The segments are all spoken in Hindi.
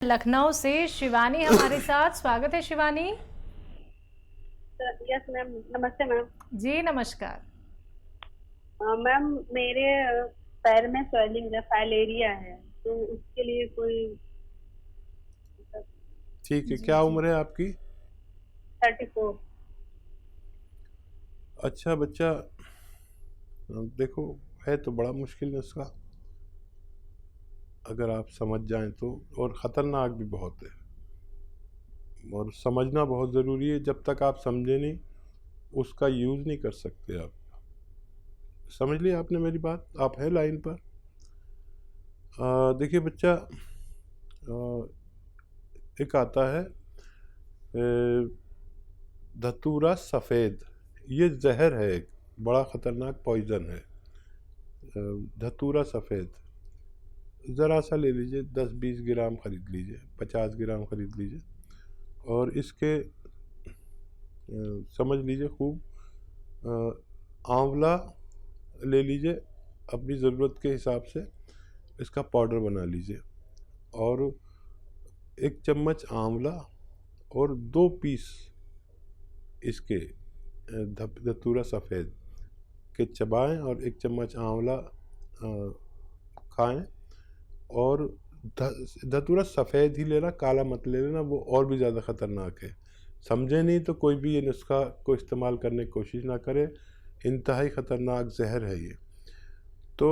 लखनऊ से शिवानी हमारे साथ। स्वागत है शिवानी। यस मैम, नमस्ते मैम। जी नमस्कार। मैम मेरे पैर में स्वेलिंग है, फाइलेरिया है, तो उसके लिए कोई ठीक है। जी क्या जी। उम्र है आपकी? 34। अच्छा बच्चा, देखो, है तो बड़ा मुश्किल नुस्खा अगर आप समझ जाएं तो, और ख़तरनाक भी बहुत है और समझना बहुत ज़रूरी है। जब तक आप समझे नहीं उसका यूज़ नहीं कर सकते आप। समझ लिया आपने मेरी बात? आप हैं लाइन पर? देखिए बच्चा, एक आता है धतूरा सफ़ेद। ये जहर है, एक बड़ा ख़तरनाक पॉइज़न है। धतूरा सफ़ेद ज़रा सा ले लीजिए, 10-20 ग्राम ख़रीद लीजिए, 50 ग्राम ख़रीद लीजिए और इसके समझ लीजिए खूब। आंवला ले लीजिए, अपनी ज़रूरत के हिसाब से इसका पाउडर बना लीजिए और 1 चम्मच आंवला और 2 पीस इसके धतूरा सफ़ेद के चबाएं और 1 चम्मच आंवला खाएं। और धतूरा सफ़ेद ही लेना, काला मत ले लेना, वो और भी ज़्यादा ख़तरनाक है। समझे नहीं तो कोई भी ये नुस्खा को इस्तेमाल करने की कोशिश ना करे, इंतहाई ख़तरनाक जहर है ये। तो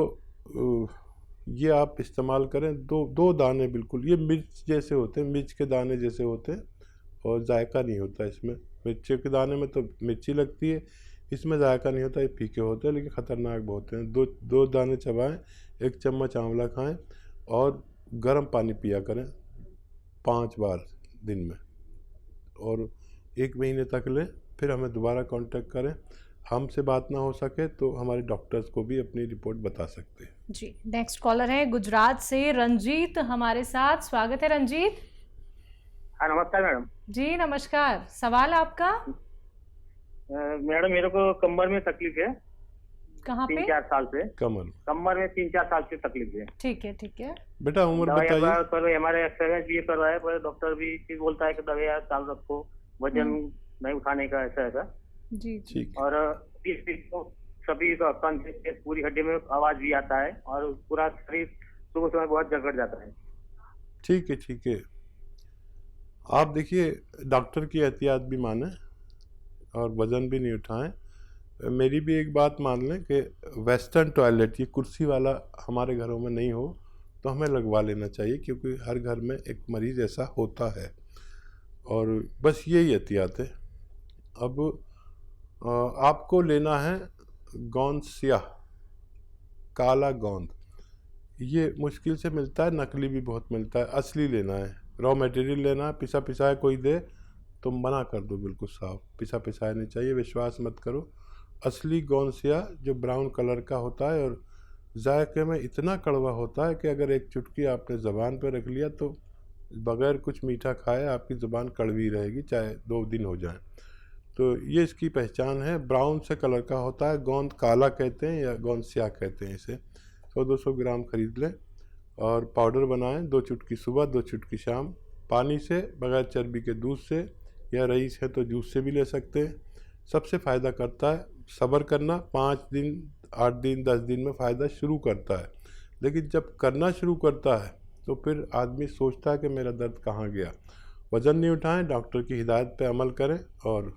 ये आप इस्तेमाल करें। दो दाने, बिल्कुल ये मिर्च जैसे होते हैं, मिर्च के दाने जैसे होते हैं और जायका नहीं होता इसमें। मिर्ची के दाने में तो मिर्ची लगती है, इसमें जायका नहीं होता, ये फीके होते हैं लेकिन ख़तरनाक बहुत हैं। दो दाने चबाएं, 1 चम्मच आंवला खाएं और गर्म पानी पिया करें 5 बार दिन में, और 1 महीने तक लें। फिर हमें दोबारा कांटेक्ट करें। हमसे बात ना हो सके तो हमारे डॉक्टर्स को भी अपनी रिपोर्ट बता सकते हैं। जी नेक्स्ट कॉलर है गुजरात से रंजीत हमारे साथ। स्वागत है रंजीत। हाँ नमस्कार मैडम। जी नमस्कार। सवाल आपका? मैडम मेरे को कमर में तकलीफ है। कहाँ पे? 3-4 साल से कमर में 3-4 साल से तकलीफ है। ठीक है ठीक है। बेटा उम्र बताइए। पर हमारे एक्सरसाइज भी करवाया है, पर डॉक्टर भी बोलता है कि दवाई चालू रखो, वजन नहीं उठाने का, ऐसा। जी ठीक। और सभी कंध से पूरी हड्डी में आवाज भी आता है और पूरा शरीर सुबह सुबह बहुत जकड़ जाता है। ठीक है ठीक है। आप देखिए, डॉक्टर की एहतियात भी माने और वज़न भी नहीं उठाएं। मेरी भी एक बात मान लें कि वेस्टर्न टॉयलेट, ये कुर्सी वाला हमारे घरों में नहीं हो तो हमें लगवा लेना चाहिए, क्योंकि हर घर में एक मरीज़ ऐसा होता है। और बस यही एहतियात है। अब आपको लेना है गोंद स्याह, काला गोंद। ये मुश्किल से मिलता है, नकली भी बहुत मिलता है। असली लेना है, रॉ मटेरियल लेना है। पिसा पिसाया कोई दे तो मना कर दो, बिल्कुल साफ। पिसा पिसाया नहीं चाहिए, विश्वास मत करो। असली गोंद स्याह जो ब्राउन कलर का होता है और जायके में इतना कड़वा होता है कि अगर एक चुटकी आपने ज़बान पर रख लिया तो बगैर कुछ मीठा खाए आपकी ज़बान कड़वी रहेगी, चाहे 2 दिन हो जाएं। तो ये इसकी पहचान है। ब्राउन से कलर का होता है। गोंद काला कहते हैं या गोंद स्याह कहते हैं इसे। 100-200 ग्राम खरीद लें और पाउडर बनाएं। 2 चुटकी सुबह, 2 चुटकी शाम, पानी से, बगैर चर्बी के दूध से, या रईस है तो जूस से भी ले सकते हैं। सबसे फ़ायदा करता है। सब्र करना, 5 दिन, 8 दिन, 10 दिन में फ़ायदा शुरू करता है, लेकिन जब करना शुरू करता है तो फिर आदमी सोचता है कि मेरा दर्द कहाँ गया। वज़न नहीं उठाएं, डॉक्टर की हिदायत पे अमल करें और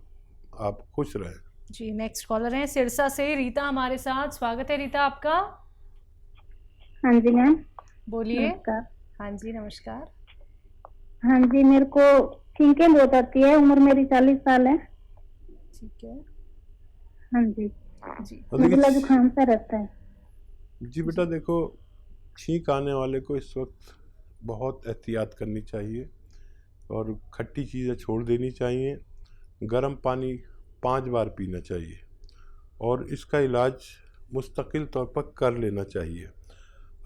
आप खुश रहें। जी नेक्स्ट कॉलर है सिरसा से रीता हमारे साथ। स्वागत है रीता आपका। हाँ जी मैम, बोलिए। नमस्कार। हाँ जी नमस्कार। हाँ जी, मेरे को छींकें बहुत आती है, उम्र मेरी 40 साल है। ठीक है हाँ जी, जी। नज़ला जुकाम सा रहता है। जी बेटा देखो, छींक आने वाले को इस वक्त बहुत एहतियात करनी चाहिए और खट्टी चीज़ें छोड़ देनी चाहिए। गर्म पानी 5 बार पीना चाहिए और इसका इलाज मुस्तकिल तौर पर कर लेना चाहिए।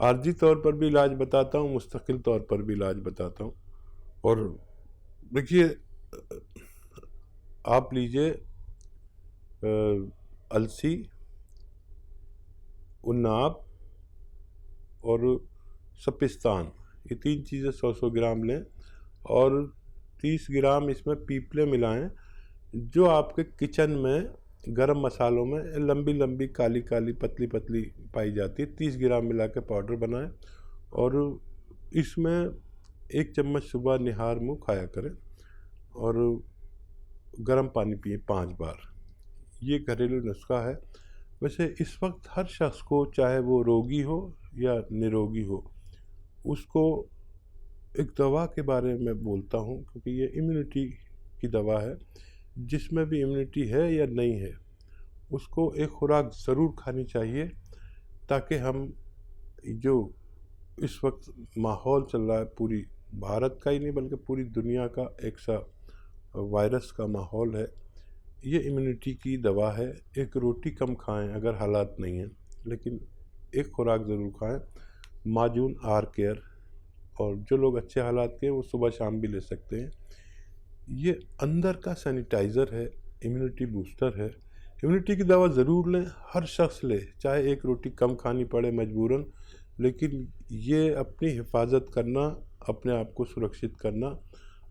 आर्जी तौर पर भी इलाज बताता हूँ, मुस्तकिल तौर पर भी इलाज बताता हूँ। और देखिए, आप लीजिए अलसी, उन्नाब और सपिस्तान, ये 3 चीज़ें 100-100 ग्राम लें और 30 ग्राम इसमें पीपले मिलाएं, जो आपके किचन में गरम मसालों में लंबी लंबी काली काली पतली पतली पाई जाती है। 30 ग्राम मिला के पाउडर बनाएं और इसमें 1 चम्मच सुबह निहार मुँह खाया करें और गर्म पानी पिए 5 बार। ये घरेलू नुस्खा है। वैसे इस वक्त हर शख्स को, चाहे वो रोगी हो या निरोगी हो, उसको एक दवा के बारे में बोलता हूँ, क्योंकि ये इम्यूनिटी की दवा है। जिसमें भी इम्यूनिटी है या नहीं है, उसको एक खुराक ज़रूर खानी चाहिए, ताकि हम जो इस वक्त माहौल चल रहा है, पूरी भारत का ही नहीं बल्कि पूरी दुनिया का एक सा वायरस का माहौल है, ये इम्यूनिटी की दवा है। एक रोटी कम खाएं अगर हालात नहीं हैं, लेकिन एक खुराक ज़रूर खाएं। माजून आर केयर, और जो लोग अच्छे हालात के हैं वो सुबह शाम भी ले सकते हैं। ये अंदर का सैनिटाइज़र है, इम्यूनिटी बूस्टर है। इम्यूनिटी की दवा ज़रूर लें, हर शख्स ले, चाहे एक रोटी कम खानी पड़े मजबूरन, लेकिन ये अपनी हिफाजत करना, अपने आप को सुरक्षित करना,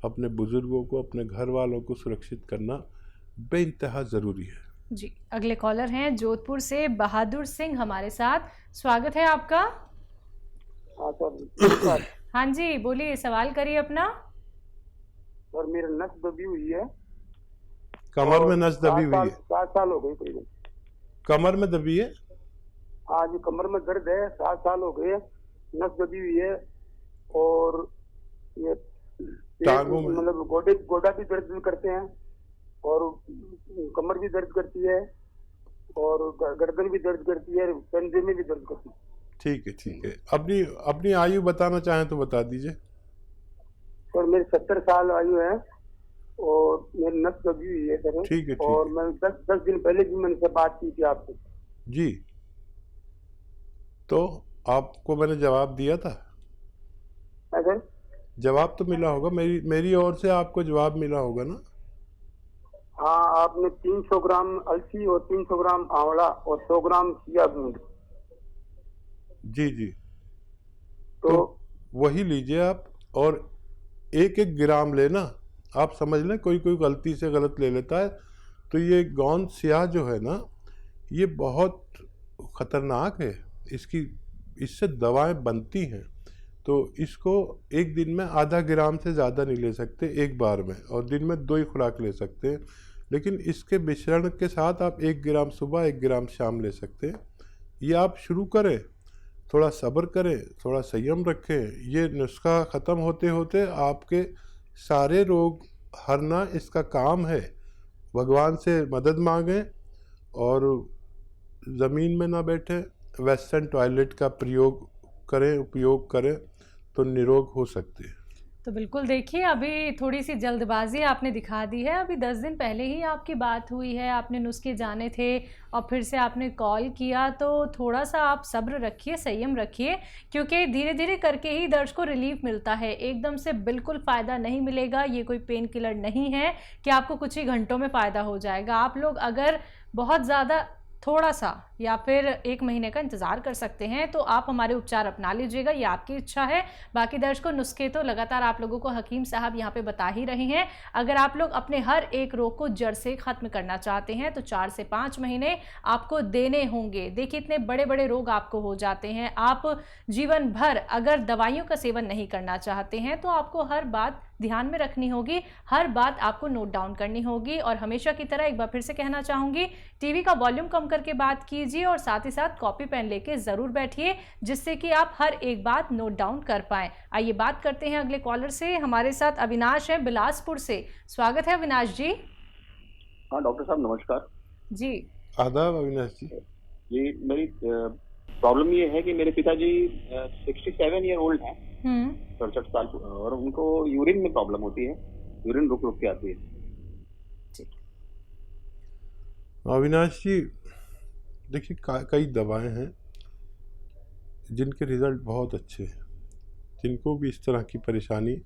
अपने बुज़ुर्गों को, अपने घर वालों को सुरक्षित करना बेइंतहा ज़रूरी है। जी, अगले कॉलर हैं जोधपुर से बहादुर सिंह हमारे साथ। स्वागत है आपका। हाँ सर। हाँ जी, बोलिए, सवाल करिए अपना। सर मेरी नस दबी हुई है। कमर में नस दबी हुई है? 7 साल हो गए करीबन। कमर में दबी है? हाँ जी, कमर में दर्द है, 7 साल हो गए, नस दबी हुई है। और ये टांगों में, मतलब गोडा भी दर्द करते हैं, और कमर भी दर्द करती है, और गर्दन भी दर्द करती है, कंधे में भी दर्द करती है। ठीक है, ठीक है। अपनी आयु बताना चाहें तो बता दीजिए। सर मेरी 70 साल आयु है, और मेरी नस दबी हुई है सर। ठीक है, और मैं 10 दिन पहले भी मैंने से बात की थी आपसे। जी, तो आपको मैंने जवाब दिया था? सर जवाब तो मिला होगा, मेरी ओर से आपको जवाब मिला होगा ना? हाँ, आपने 300 ग्राम अलसी और 300 ग्राम आंवला और 100 ग्राम चिया बीज। जी जी, तो वही लीजिए आप, और 1-1 ग्राम लेना। आप समझ लें, कोई गलती से गलत ले लेता है, तो ये गोंद स्याह जो है ना, ये बहुत ख़तरनाक है। इससे दवाएं बनती हैं, तो इसको एक दिन में आधा ग्राम से ज़्यादा नहीं ले सकते एक बार में, और दिन में 2 ही खुराक ले सकते हैं। लेकिन इसके मिश्रण के साथ आप 1 ग्राम सुबह 1 ग्राम शाम ले सकते हैं। ये आप शुरू करें, थोड़ा सब्र करें, थोड़ा संयम रखें। ये नुस्खा ख़त्म होते होते आपके सारे रोग हरना इसका काम है। भगवान से मदद मांगें और ज़मीन में ना बैठें, वेस्टर्न टॉयलेट का उपयोग करें, तो निरोग हो सकते हैं। तो बिल्कुल देखिए, अभी थोड़ी सी जल्दबाजी आपने दिखा दी है। अभी 10 दिन पहले ही आपकी बात हुई है, आपने नुस्खे जाने थे और फिर से आपने कॉल किया, तो थोड़ा सा आप सब्र रखिए, संयम रखिए, क्योंकि धीरे धीरे करके ही दर्द को रिलीफ मिलता है। एकदम से बिल्कुल फ़ायदा नहीं मिलेगा। ये कोई पेन किलर नहीं है कि आपको कुछ ही घंटों में फ़ायदा हो जाएगा। आप लोग अगर बहुत ज़्यादा थोड़ा सा या फिर 1 महीने का इंतज़ार कर सकते हैं, तो आप हमारे उपचार अपना लीजिएगा, ये आपकी इच्छा है। बाकी दर्ज को नुस्खे तो लगातार आप लोगों को हकीम साहब यहाँ पे बता ही रहे हैं। अगर आप लोग अपने हर एक रोग को जड़ से ख़त्म करना चाहते हैं, तो 4 से 5 महीने आपको देने होंगे। देखिए, इतने बड़े बड़े रोग आपको हो जाते हैं। आप जीवन भर अगर दवाइयों का सेवन नहीं करना चाहते हैं, तो आपको हर बात ध्यान में रखनी होगी, हर बात आपको नोट डाउन करनी होगी। और हमेशा की तरह एक बार फिर से कहना चाहूँगी, टीवी का वॉल्यूम कम करके बात कीजिए और साथ ही साथ कॉपी पेन लेके ज़रूर बैठिए, जिससे कि आप हर एक बात नोट डाउन कर पाएँ। आइए बात करते हैं अगले कॉलर से। हमारे साथ अविनाश है बिलासपुर से। स्वागत है अविनाश जी। हाँ डॉक्टर साहब नमस्कार जी। आदाब अविनाश जी। जी, मेरी प्रॉब्लम ये है कि मेरे पिताजी 67 ईयर ओल्ड हैं, 67 साल, और उनको यूरिन में प्रॉब्लम होती है, यूरिन रुक रुक के आती है। अविनाश जी, देखिए, कई दवाएं हैं जिनके रिज़ल्ट बहुत अच्छे हैं। जिनको भी इस तरह की परेशानी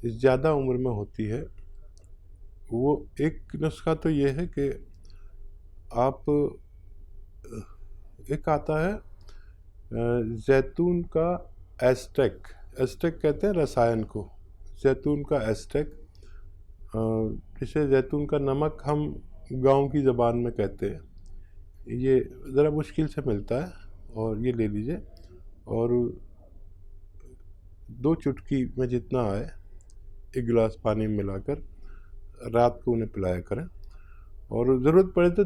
ज़्यादा उम्र में होती है, वो एक नुस्खा तो ये है कि आप, एक आता है जैतून का एस्टेक कहते हैं रसायन को, जैतून का एस्टेक, जिसे जैतून का नमक हम गांव की ज़बान में कहते हैं। ये ज़रा मुश्किल से मिलता है, और ये ले लीजिए, और 2 चुटकी में जितना आए 1 गिलास पानी में मिलाकर रात को उन्हें पिलाया करें। और ज़रूरत पड़े तो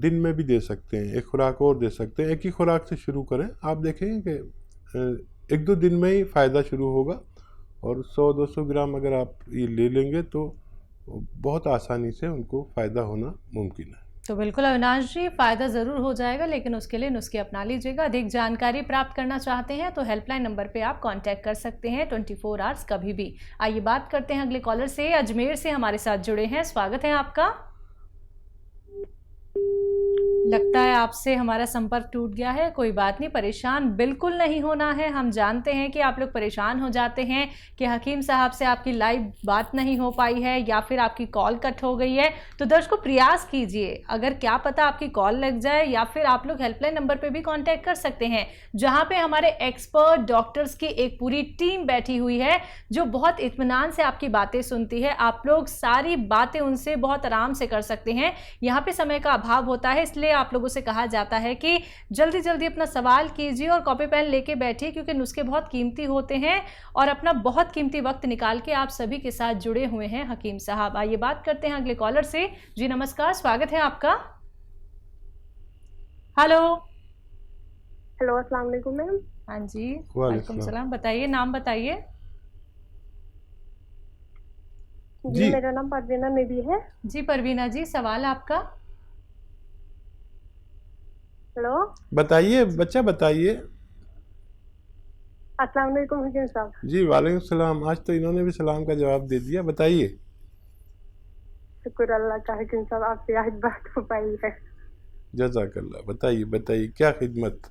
दिन में भी दे सकते हैं, 1 खुराक और दे सकते हैं। एक ही खुराक से शुरू करें, आप देखेंगे कि 1-2 दिन में ही फ़ायदा शुरू होगा। और 100-200 ग्राम अगर आप ये ले लेंगे तो बहुत आसानी से उनको फ़ायदा होना मुमकिन है। तो बिल्कुल अविनाश जी, फ़ायदा ज़रूर हो जाएगा, लेकिन उसके लिए नुस्खे अपना लीजिएगा। अधिक जानकारी प्राप्त करना चाहते हैं तो हेल्पलाइन नंबर पे आप कांटेक्ट कर सकते हैं 24 आवर्स कभी भी। आइए बात करते हैं अगले कॉलर से। अजमेर से हमारे साथ जुड़े हैं, स्वागत है आपका। लगता है आपसे हमारा संपर्क टूट गया है। कोई बात नहीं, परेशान बिल्कुल नहीं होना है। हम जानते हैं कि आप लोग परेशान हो जाते हैं कि हकीम साहब से आपकी लाइव बात नहीं हो पाई है या फिर आपकी कॉल कट हो गई है। तो दर्शकों, प्रयास कीजिए, अगर क्या पता आपकी कॉल लग जाए, या फिर आप लोग हेल्पलाइन नंबर पे भी कांटेक्ट कर सकते हैं, जहां पे हमारे एक्सपर्ट डॉक्टर्स की एक पूरी टीम बैठी हुई है जो बहुत इत्मीनान से आपकी बातें सुनती है। आप लोग सारी बातें उनसे बहुत आराम से कर सकते हैं। यहाँ पे समय का अभाव होता है, इसलिए आप लोगों से कहा जाता है कि जल्दी जल्दी अपना सवाल कीजिए और कॉपी पेन लेके बैठिए, क्योंकि नुस्खे बहुत कीमती होते हैं और अपना बहुत कीमती वक्त निकाल के आप सभी के साथ जुड़े हुए हैं हकीम साहब। आइए बात करते हैं अगले कॉलर से। जी नमस्कार, स्वागत है आपका। हेलो। हेलो, अस्सलाम वालेकुम मैम। हाँ जी, वालेकुम सलाम। बताइए, नाम बताइए। जी, मेरा नाम परवीना मेबी है। जी परवीना जी, सवाल आपका। हेलो, बताइए बच्चा, बताइए। अस्सलाम वालेकुम हकीम साहब। जी वालेकुम सलाम। आज तो इन्होंने भी सलाम का जवाब दे दिया। बताइए। शुक्र अल्लाह का हकीम साहब, आपसे आज बात हो पाई है। जज़ाकल्लाह। बताइए बताइए, क्या खिदमत।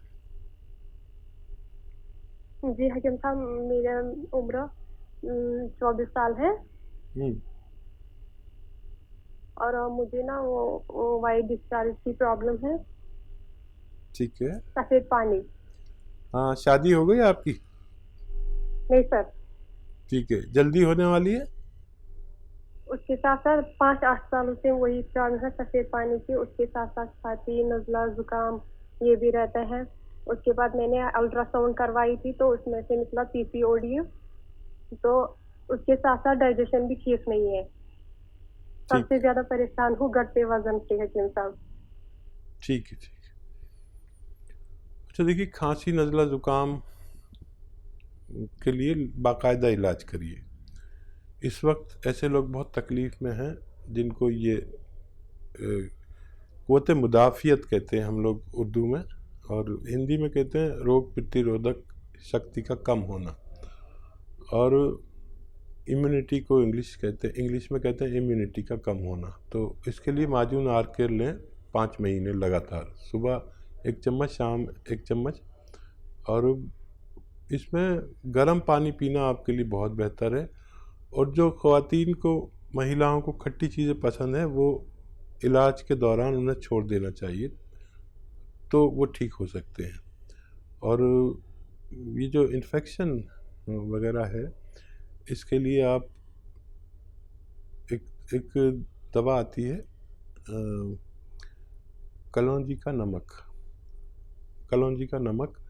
जी हकीम साहब, मेरा उम्र 24 साल है और मुझे ना वो वाइट डिस्चार्ज की प्रॉब्लम है। ठीक है। सफेद पानी। हाँ, शादी हो गई आपकी? नहीं सर। ठीक है, जल्दी होने वाली है? उसके साथ साथ 5-8 सालों से वही प्रॉब्लम है सफेद पानी की। उसके साथ साथ छाती, नज़ला, जुकाम ये भी रहता है। उसके बाद मैंने अल्ट्रासाउंड करवाई थी तो उसमें से निकला पीसीओडी। तो उसके साथ साथ डाइजेशन भी ठीक नहीं है। सबसे ज्यादा परेशान हूँ घटते वजन से हकीम साहब। ठीक है, ठीक है। अच्छा देखिए, खांसी, नज़ला, ज़ुकाम के लिए बाकायदा इलाज करिए। इस वक्त ऐसे लोग बहुत तकलीफ़ में हैं जिनको ये क़ुव्वत मुदाफ़ियत कहते हैं हम लोग उर्दू में, और हिंदी में कहते हैं रोग प्रतिरोधक शक्ति का कम होना, और इम्यूनिटी को इंग्लिश में कहते हैं इम्यूनिटी का कम होना। तो इसके लिए माजून आर्केर लें 5 महीने लगातार, सुबह 1 चम्मच, शाम 1 चम्मच। और इसमें गर्म पानी पीना आपके लिए बहुत बेहतर है। और जो ख़वातीन को, महिलाओं को खट्टी चीज़ें पसंद है, वो इलाज के दौरान उन्हें छोड़ देना चाहिए, तो वो ठीक हो सकते हैं। और ये जो इन्फेक्शन वगैरह है, इसके लिए आप एक दवा आती है, कलौंजी का नमक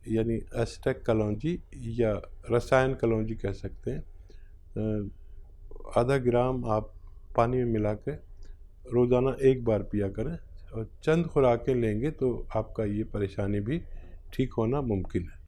यानी एस्टेक कलौंजी या रसायन कलौंजी कह सकते हैं। आधा ग्राम आप पानी में मिला के रोज़ाना 1 बार पिया करें, और चंद खुराकें लेंगे तो आपका ये परेशानी भी ठीक होना मुमकिन है।